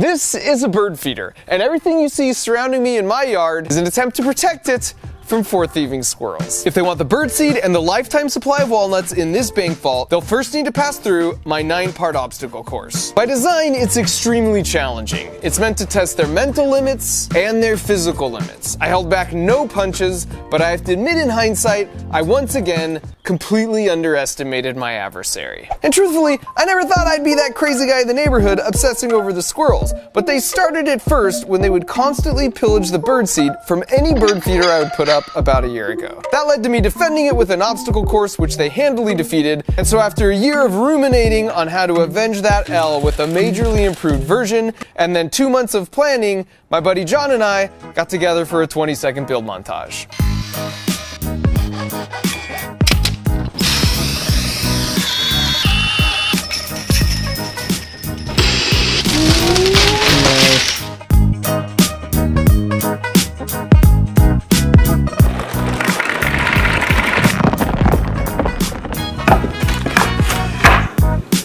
This is a bird feeder, and everything you see surrounding me in my yard is an attempt to protect it from 4 thieving squirrels. If they want the birdseed and the lifetime supply of walnuts in this bank vault, they'll first need to pass through my 9-part obstacle course. By design, it's extremely challenging. It's meant to test their mental limits and their physical limits. I held back no punches, but I have to admit in hindsight, I once again completely underestimated my adversary. And truthfully, I never thought I'd be that crazy guy in the neighborhood obsessing over the squirrels, but they started it first when they would constantly pillage the birdseed from any bird feeder I would put up about a year ago. That led to me defending it with an obstacle course which they handily defeated, and so after a year of ruminating on how to avenge that L with a majorly improved version, and then 2 months of planning, my buddy John and I got together for a 20-second build montage.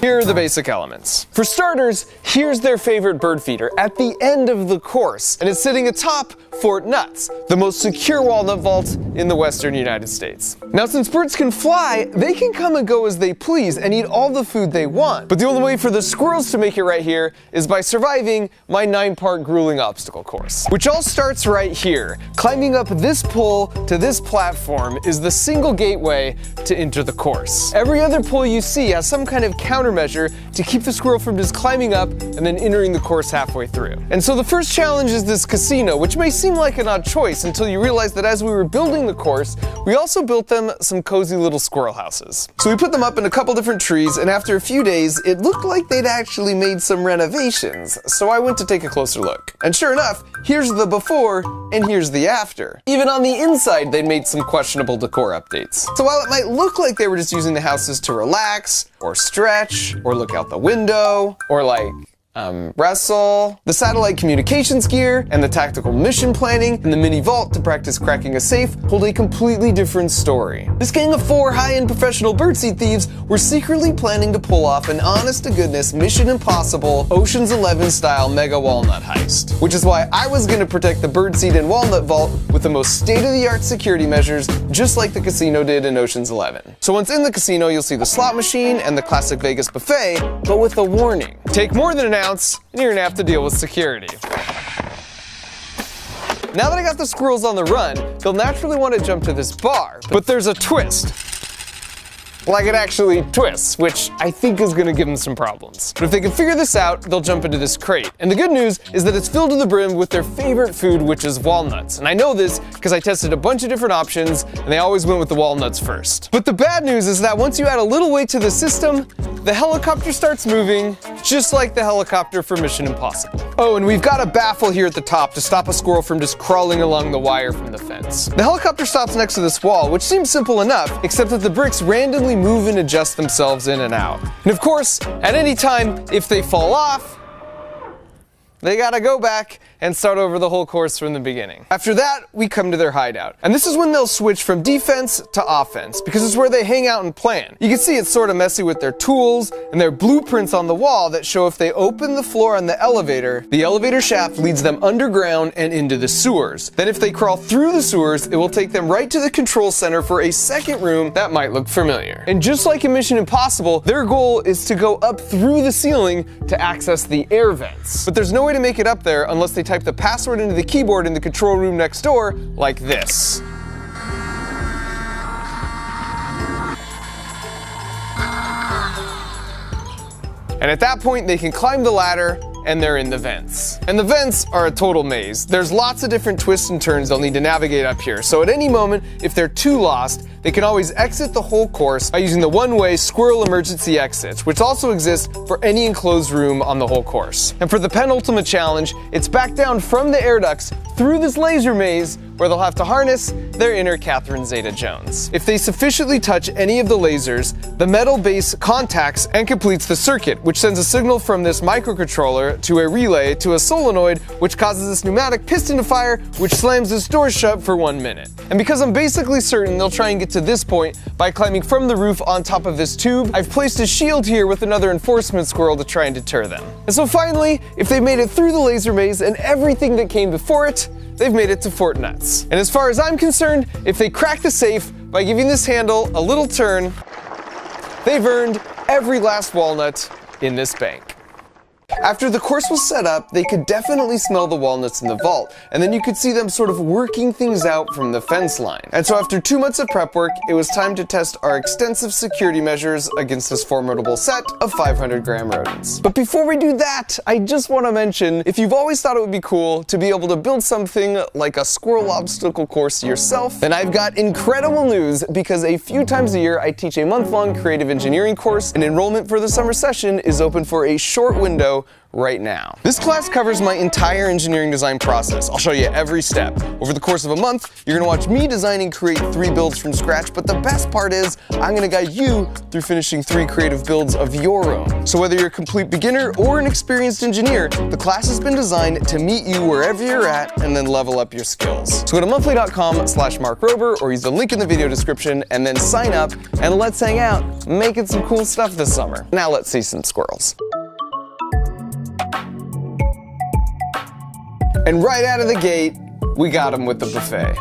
Here are the basic elements. For starters, here's their favorite bird feeder at the end of the course, and it's sitting atop Fort Nuts, the most secure walnut vault in the western United States. Now, since birds can fly, they can come and go as they please and eat all the food they want. But the only way for the squirrels to make it right here is by surviving my 9-part grueling obstacle course, which all starts right here. Climbing up this pole to this platform is the single gateway to enter the course. Every other pole you see has some kind of countermeasure to keep the squirrel from just climbing up and then entering the course halfway through. And so the first challenge is this casino, which may seem like an odd choice until you realize that as we were building the course, we also built them some cozy little squirrel houses. So we put them up in a couple different trees, and after a few days, it looked like they'd actually made some renovations. So I went to take a closer look. And sure enough, here's the before and here's the after. Even on the inside, they'd made some questionable decor updates. So while it might look like they were just using the houses to relax, or stretch, or look out the window, or wrestle, the satellite communications gear, and the tactical mission planning, and the mini vault to practice cracking a safe hold a completely different story. This gang of 4 high-end professional birdseed thieves were secretly planning to pull off an honest-to-goodness Mission Impossible Ocean's 11 style mega walnut heist, which is why I was going to protect the birdseed and walnut vault with the most state-of-the-art security measures, just like the casino did in Ocean's 11. So once in the casino, you'll see the slot machine and the classic Vegas buffet, but with a warning. Take more than an ounce, and you're gonna have to deal with security. Now that I got the squirrels on the run, they'll naturally want to jump to this bar, but there's a twist. Like it actually twists, which I think is gonna give them some problems. But if they can figure this out, they'll jump into this crate. And the good news is that it's filled to the brim with their favorite food, which is walnuts. And I know this because I tested a bunch of different options, and they always went with the walnuts first. But the bad news is that once you add a little weight to the system, the helicopter starts moving, just like the helicopter for Mission Impossible. Oh, and we've got a baffle here at the top to stop a squirrel from just crawling along the wire from the fence. The helicopter stops next to this wall, which seems simple enough, except that the bricks randomly move and adjust themselves in and out. And of course, at any time, if they fall off, they gotta go back and start over the whole course from the beginning. After that, we come to their hideout. And this is when they'll switch from defense to offense, because it's where they hang out and plan. You can see it's sort of messy with their tools and their blueprints on the wall that show if they open the floor on the elevator shaft leads them underground and into the sewers. Then if they crawl through the sewers, it will take them right to the control center for a second room that might look familiar. And just like in Mission Impossible, their goal is to go up through the ceiling to access the air vents. But there's no way to make it up there unless they type the password into the keyboard in the control room next door, like this. And at that point, they can climb the ladder and they're in the vents. And the vents are a total maze. There's lots of different twists and turns they'll need to navigate up here. So at any moment, if they're too lost, they can always exit the whole course by using the one-way squirrel emergency exits, which also exists for any enclosed room on the whole course. And for the penultimate challenge, it's back down from the air ducts through this laser maze where they'll have to harness their inner Catherine Zeta-Jones. If they sufficiently touch any of the lasers, the metal base contacts and completes the circuit, which sends a signal from this microcontroller to a relay to a solenoid, which causes this pneumatic piston to fire, which slams this door shut for 1 minute. And because I'm basically certain they'll try and get to this point by climbing from the roof on top of this tube, I've placed a shield here with another enforcement squirrel to try and deter them. And so finally, if they made it through the laser maze and everything that came before it, they've made it to Fort Nuts. And as far as I'm concerned, if they crack the safe by giving this handle a little turn, they've earned every last walnut in this bank. After the course was set up, they could definitely smell the walnuts in the vault, and then you could see them sort of working things out from the fence line. And so after 2 months of prep work, it was time to test our extensive security measures against this formidable set of 500-gram rodents. But before we do that, I just want to mention, if you've always thought it would be cool to be able to build something like a squirrel obstacle course yourself, then I've got incredible news, because a few times a year I teach a month-long creative engineering course, and enrollment for the summer session is open for a short window right now. This class covers my entire engineering design process. I'll show you every step. Over the course of a month, you're gonna watch me design and create 3 builds from scratch, but the best part is I'm gonna guide you through finishing 3 creative builds of your own. So whether you're a complete beginner or an experienced engineer, the class has been designed to meet you wherever you're at and then level up your skills. So go to monthly.com/markrober or use the link in the video description and then sign up, and let's hang out making some cool stuff this summer. Now let's see some squirrels. And right out of the gate, we got him with the buffet.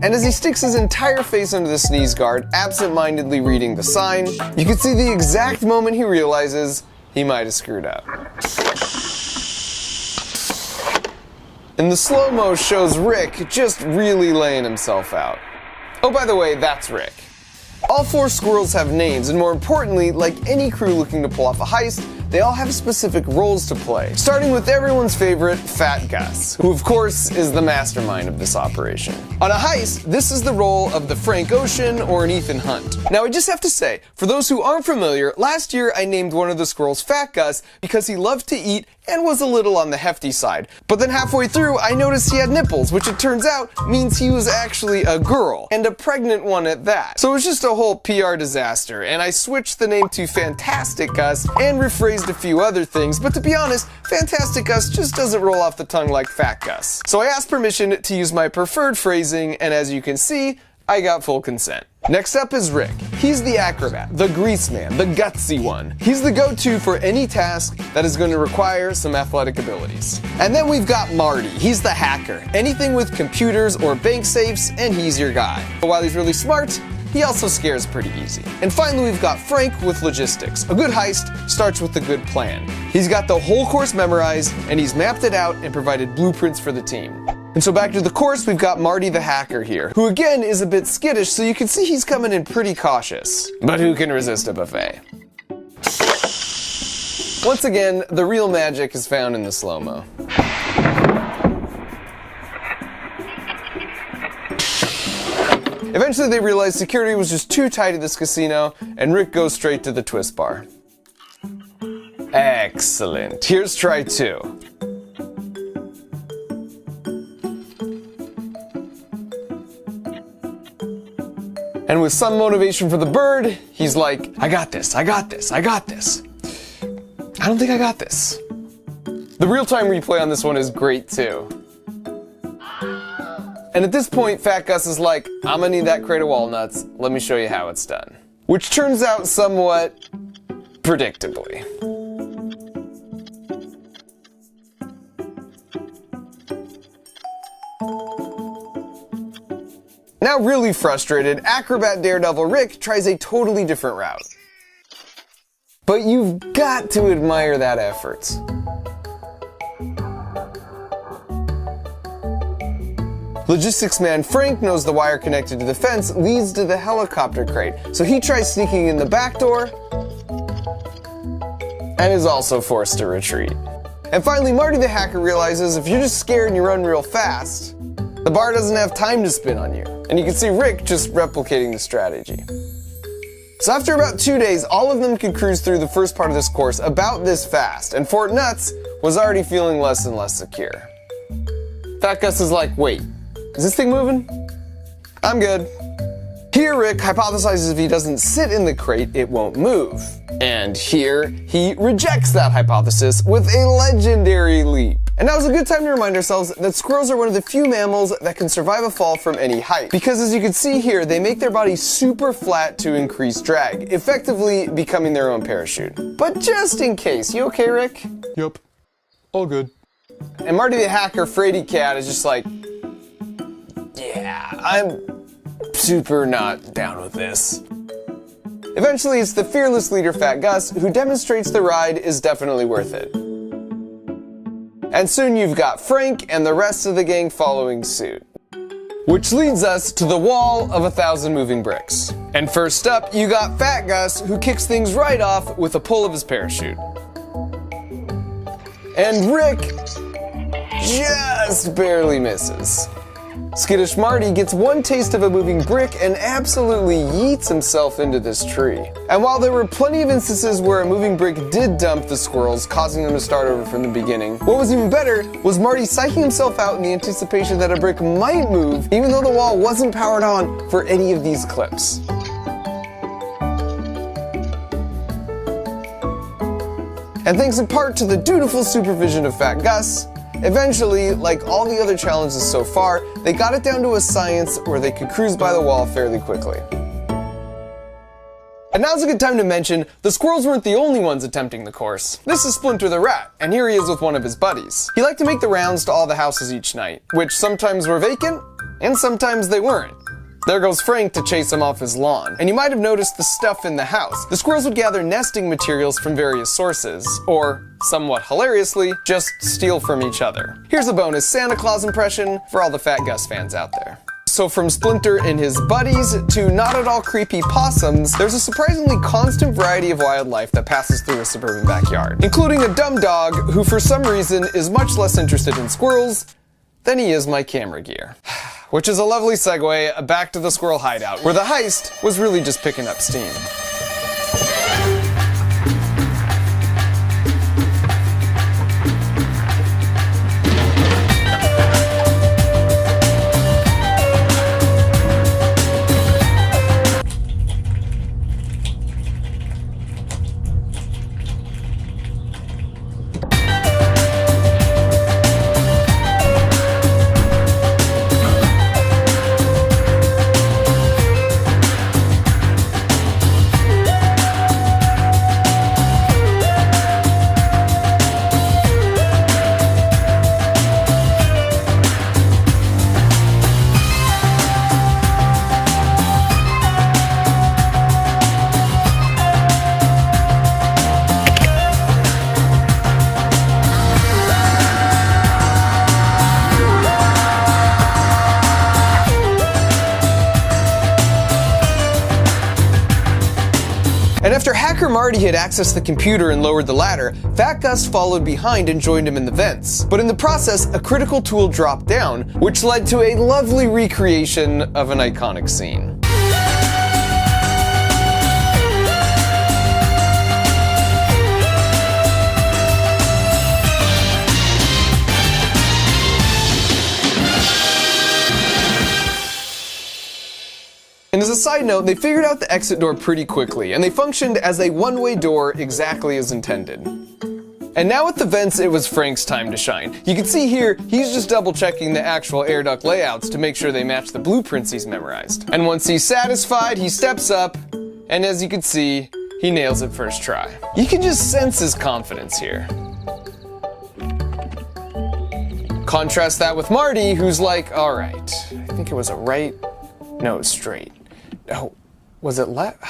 And as he sticks his entire face under the sneeze guard, absent-mindedly reading the sign, you can see the exact moment he realizes he might have screwed up. And the slow-mo shows Rick just really laying himself out. Oh, by the way, that's Rick. All 4 squirrels have names, and more importantly, like any crew looking to pull off a heist, they all have specific roles to play. Starting with everyone's favorite, Fat Gus, who of course is the mastermind of this operation. On a heist, this is the role of the Frank Ocean or an Ethan Hunt. Now I just have to say, for those who aren't familiar, last year I named one of the squirrels Fat Gus because he loved to eat and was a little on the hefty side. But then halfway through, I noticed he had nipples, which it turns out means he was actually a girl, and a pregnant one at that. So it was just a whole PR disaster, and I switched the name to Fantastic Gus and rephrased a few other things, but to be honest, Fantastic Gus just doesn't roll off the tongue like Fat Gus. So I asked permission to use my preferred phrasing, and as you can see, I got full consent. Next up is Rick. He's the acrobat, the grease man, the gutsy one. He's the go-to for any task that is going to require some athletic abilities. And then we've got Marty. He's the hacker. Anything with computers or bank safes, and he's your guy. But while he's really smart, he also scares pretty easy. And finally, we've got Frank with logistics. A good heist starts with a good plan. He's got the whole course memorized, and he's mapped it out and provided blueprints for the team. And so back to the course, we've got Marty the hacker here, who again is a bit skittish, so you can see he's coming in pretty cautious. But who can resist a buffet? Once again, the real magic is found in the slow-mo. Eventually they realize security was just too tight at this casino, and Rick goes straight to the twist bar. Excellent. Here's try 2. And with some motivation for the bird, he's like, I got this, I got this, I got this. I don't think I got this. The real-time replay on this one is great too. And at this point, Fat Gus is like, I'm gonna need that crate of walnuts, let me show you how it's done. Which turns out somewhat predictably. Now really frustrated, acrobat daredevil Rick tries a totally different route. But you've got to admire that effort. Logistics man Frank knows the wire connected to the fence leads to the helicopter crate, so he tries sneaking in the back door and is also forced to retreat. And finally, Marty the hacker realizes if you're just scared and you run real fast, the bar doesn't have time to spin on you. And you can see Rick just replicating the strategy. So after about 2 days, all of them could cruise through the first part of this course about this fast, and Fort Nuts was already feeling less and less secure. Fat Gus is like, wait, is this thing moving? I'm good. Here, Rick hypothesizes if he doesn't sit in the crate, it won't move. And here, he rejects that hypothesis with a legendary leap. And now's a good time to remind ourselves that squirrels are one of the few mammals that can survive a fall from any height. Because as you can see here, they make their body super flat to increase drag, effectively becoming their own parachute. But just in case, you okay, Rick? Yup. All good. And Marty the hacker, Frady Cat, is just like, yeah, I'm super not down with this. Eventually, it's the fearless leader Fat Gus who demonstrates the ride is definitely worth it. And soon you've got Frank and the rest of the gang following suit. Which leads us to the wall of 1,000 moving bricks. And first up, you got Fat Gus, who kicks things right off with a pull of his parachute. And Rick just barely misses. Skittish Marty gets one taste of a moving brick and absolutely yeets himself into this tree. And while there were plenty of instances where a moving brick did dump the squirrels, causing them to start over from the beginning, what was even better was Marty psyching himself out in the anticipation that a brick might move, even though the wall wasn't powered on for any of these clips. And thanks in part to the dutiful supervision of Fat Gus, eventually, like all the other challenges so far, they got it down to a science where they could cruise by the wall fairly quickly. And now's a good time to mention, the squirrels weren't the only ones attempting the course. This is Splinter the Rat, and here he is with one of his buddies. He liked to make the rounds to all the houses each night, which sometimes were vacant, and sometimes they weren't. There goes Frank to chase him off his lawn. And you might have noticed the stuff in the house. The squirrels would gather nesting materials from various sources, or, somewhat hilariously, just steal from each other. Here's a bonus Santa Claus impression for all the Fat Gus fans out there. So from Splinter and his buddies to not at all creepy possums, there's a surprisingly constant variety of wildlife that passes through a suburban backyard, including a dumb dog who for some reason is much less interested in squirrels than he is my camera gear. Which is a lovely segue back to the squirrel hideout, where the heist was really just picking up steam. And after Hacker Marty had accessed the computer and lowered the ladder, Fat Gus followed behind and joined him in the vents. But in the process, a critical tool dropped down, which led to a lovely recreation of an iconic scene. And as a side note, they figured out the exit door pretty quickly, and they functioned as a one-way door exactly as intended. And now with the vents, it was Frank's time to shine. You can see here, he's just double-checking the actual air duct layouts to make sure they match the blueprints he's memorized. And once he's satisfied, he steps up, and as you can see, he nails it first try. You can just sense his confidence here. Contrast that with Marty, who's like, all right, I think it was a right, no, straight. Oh, was it left?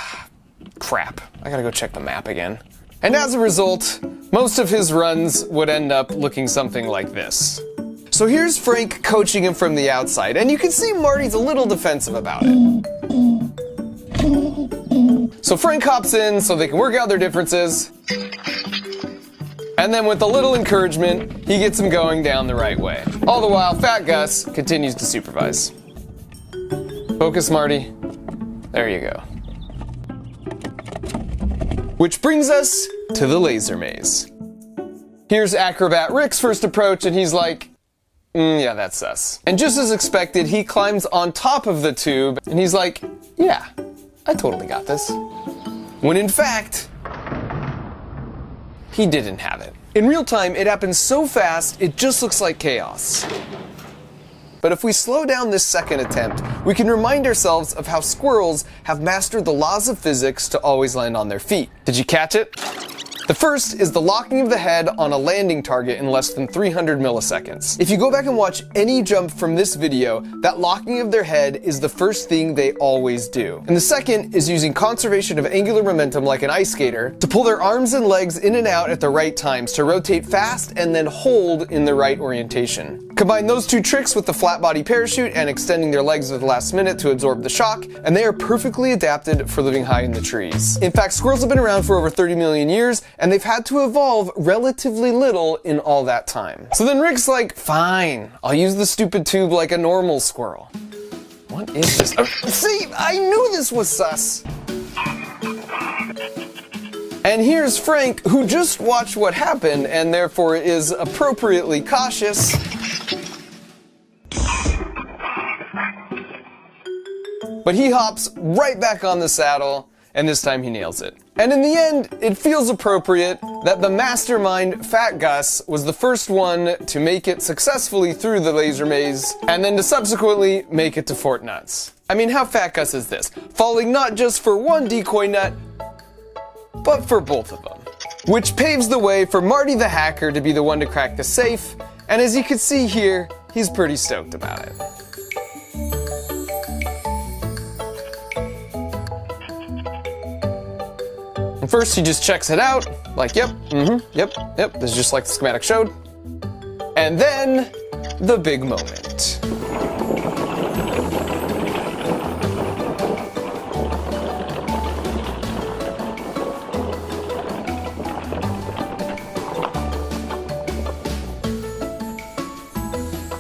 Crap, I gotta go check the map again. And as a result, most of his runs would end up looking something like this. So here's Frank coaching him from the outside, and you can see Marty's a little defensive about it. So Frank hops in so they can work out their differences. And then with a little encouragement, he gets him going down the right way. All the while, Fat Gus continues to supervise. Focus, Marty. There you go. Which brings us to the laser maze. Here's Acrobat Rick's first approach, and he's like, yeah, that's sus. And just as expected, he climbs on top of the tube, and he's like, yeah, I totally got this. When in fact, he didn't have it. In real time, it happens so fast, it just looks like chaos. But if we slow down this second attempt, we can remind ourselves of how squirrels have mastered the laws of physics to always land on their feet. Did you catch it? The first is the locking of the head on a landing target in less than 300 milliseconds. If you go back and watch any jump from this video, that locking of their head is the first thing they always do. And the second is using conservation of angular momentum like an ice skater to pull their arms and legs in and out at the right times to rotate fast and then hold in the right orientation. Combine those two tricks with the flat body parachute and extending their legs at the last minute to absorb the shock, and they are perfectly adapted for living high in the trees. In fact, squirrels have been around for over 30 million years, and they've had to evolve relatively little in all that time. So then Rick's like, fine, I'll use the stupid tube like a normal squirrel. What is this? Oh, see, I knew this was sus. And here's Frank, who just watched what happened and therefore is appropriately cautious. But he hops right back on the saddle, and this time he nails it. And in the end, it feels appropriate that the mastermind, Fat Gus, was the first one to make it successfully through the laser maze, and then to subsequently make it to Fort Nuts. I mean, how Fat Gus is this? Falling not just for one decoy nut, but for both of them. Which paves the way for Marty the hacker to be the one to crack the safe, and as you can see here, he's pretty stoked about it. First, he just checks it out, like, yep, yep, this is just like the schematic showed. And then, the big moment.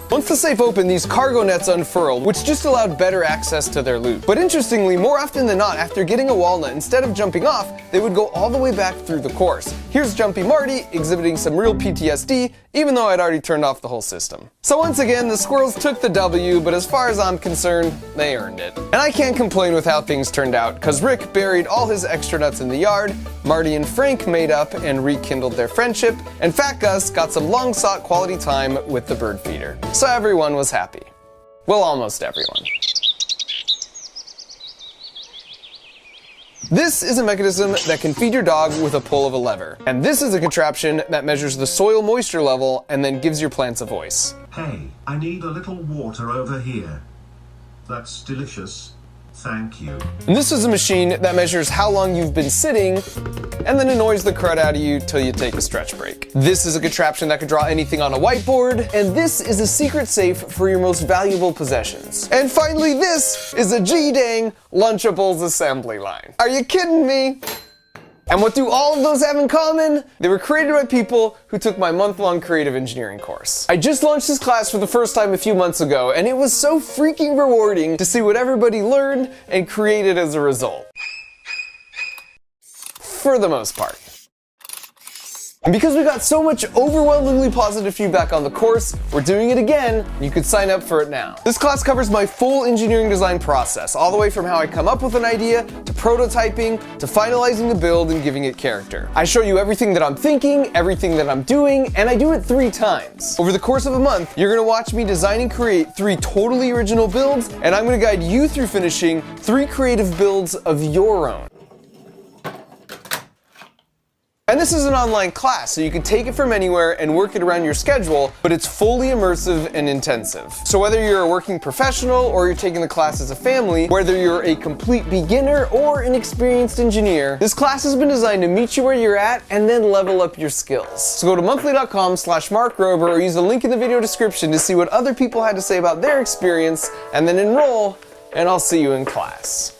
Once the safe opened, these cargo nets unfurled, which just allowed better access to their loot. But interestingly, more often than not, after getting a walnut, instead of jumping off, they would go all the way back through the course. Here's Jumpy Marty exhibiting some real PTSD, even though I'd already turned off the whole system. So once again, the squirrels took the W, but as far as I'm concerned, they earned it. And I can't complain with how things turned out, cause Rick buried all his extra nuts in the yard, Marty and Frank made up and rekindled their friendship, and Fat Gus got some long-sought quality time with the bird feeder. So everyone was happy. Well, almost everyone. This is a mechanism that can feed your dog with a pull of a lever. And this is a contraption that measures the soil moisture level and then gives your plants a voice. Hey, I need a little water over here. That's delicious. Thank you. And this is a machine that measures how long you've been sitting and then annoys the crud out of you till you take a stretch break. This is a contraption that can draw anything on a whiteboard, and this is a secret safe for your most valuable possessions. And finally, this is a G-dang Lunchables assembly line. Are you kidding me? And what do all of those have in common? They were created by people who took my month-long creative engineering course. I just launched this class for the first time a few months ago, and it was so freaking rewarding to see what everybody learned and created as a result. For the most part. And because we got so much overwhelmingly positive feedback on the course, we're doing it again. You could sign up for it now. This class covers my full engineering design process, all the way from how I come up with an idea, to prototyping, to finalizing the build and giving it character. I show you everything that I'm thinking, everything that I'm doing, and I do it 3 times. Over the course of a month, you're gonna watch me design and create 3 totally original builds, and I'm gonna guide you through finishing 3 creative builds of your own. And this is an online class, so you can take it from anywhere and work it around your schedule, but it's fully immersive and intensive. So whether you're a working professional or you're taking the class as a family, whether you're a complete beginner or an experienced engineer, this class has been designed to meet you where you're at and then level up your skills. So go to monthly.com/markrober or use the link in the video description to see what other people had to say about their experience, and then enroll, and I'll see you in class.